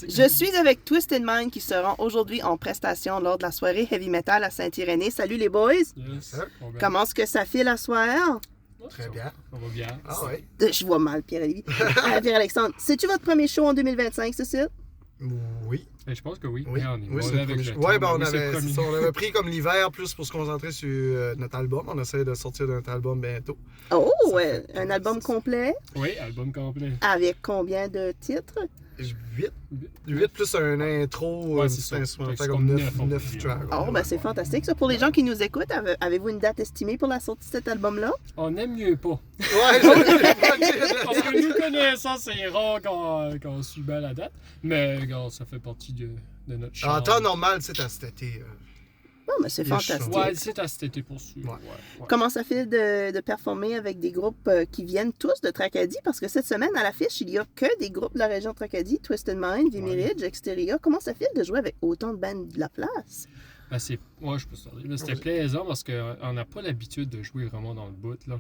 Je suis avec Twisted Mind qui seront aujourd'hui en prestation lors de la soirée Heavy Metal à Saint-Irénée. Salut les boys! Yes. Comment est-ce que ça file à soir? Très bien. Ça va bien. Ah oui? Je vois mal, Pierre-Alexandre. C'est-tu votre premier show en 2025, Cécile? Oui. Je pense que oui. Oui, On est oui bon c'est le avec premier le show. temps, Ouais, ben, mais oui, c'est le premier. on avait pris comme l'hiver plus pour se concentrer sur notre album. On essaie de sortir notre album bientôt. Oh, Ça ouais, fait- un album complet Oui, album complet. avec combien de titres? 8 plus un intro, Ouais, un c'est petit ça. instrumental C'est comme comme 9 neuf, on peut tracks. dire. Oh, ben c'est fantastique. Ça, pour les gens qui nous écoutent, avez-vous une date estimée pour la sortie de cet album-là? On aime mieux pas. Ouais, je Parce que nous connaissons, c'est rare qu'on suit bien la date. Mais regarde, ça fait partie de notre En charme. temps normal, tu sais, t'as cet été. Oh, ben c'est Il est fantastique. Ouais, c'est à cet été pour suivre. Ouais. Ouais. Comment ça fait de performer avec des groupes qui viennent tous de Tracadie? Parce que cette semaine, à l'affiche, il n'y a que des groupes de la région de Tracadie, Twisted Mind, Vimirage, Exteria. Comment ça fait de jouer avec autant de bandes de la place? Ben, ouais, je peux te dire. C'était plaisant parce qu'on n'a pas l'habitude de jouer vraiment dans le bout. Là.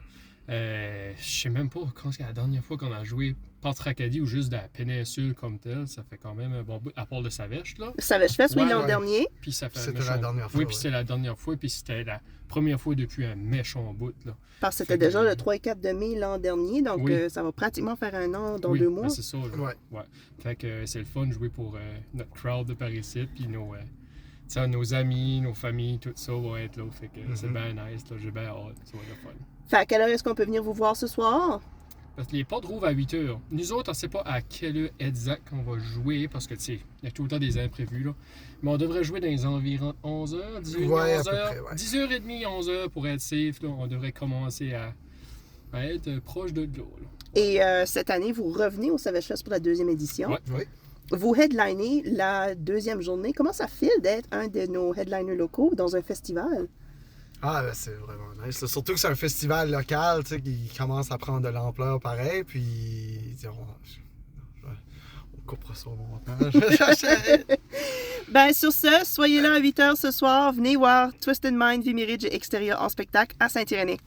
Je sais même pas quand c'est la dernière fois qu'on a joué pas de Tracadie ou juste de la péninsule comme telle. Ça fait quand même un bon bout, à part de Savèche. Là. Savage Fest, oui, Ouais, l'an ouais. dernier. Puis ça fait un C'était méchant la bout. dernière fois, Oui, puis ouais. c'était la dernière fois. Puis c'était la première fois depuis un méchant bout. Là. Parce que c'était Fait que- déjà le 3 et 4 de mai l'an dernier. Donc, Oui. ça va pratiquement faire un an dans Oui, 2 mois. ben, c'est ça. Là. Ouais. Fait que c'est le fun de jouer pour notre crowd de Paris-Ici. Puis nos amis, nos familles, tout ça va être là. Fait que c'est bien nice. Là. J'ai bien hâte. Ça va être le fun. Fait à quelle heure est-ce qu'on peut venir vous voir ce soir? Parce que les portes rouvrent à 8h. Nous autres, on ne sait pas à quelle heure exact qu'on va jouer, parce que, tu sais, il y a tout le temps des imprévus, là. Mais on devrait jouer dans les environs 11h, 10h, Ouais, à 11h, peu près, ouais. 10h30, 11h pour être safe, là. On devrait commencer à être proche de l'eau, là. Et cette année, vous revenez au Savage Fest pour la deuxième édition. Ouais. Oui. Vous headlinez la deuxième journée. Comment ça file d'être un de nos headliners locaux dans un festival? Ah, ben, c'est vraiment nice. Là. Surtout que c'est un festival local, tu sais, qui commence à prendre de l'ampleur pareil. Puis, on coupera ça au montage. Ben, sur ce, soyez là à 8h ce soir. Venez voir Twisted Mind, Vimirage et Exteria en spectacle à Saint-Irénée.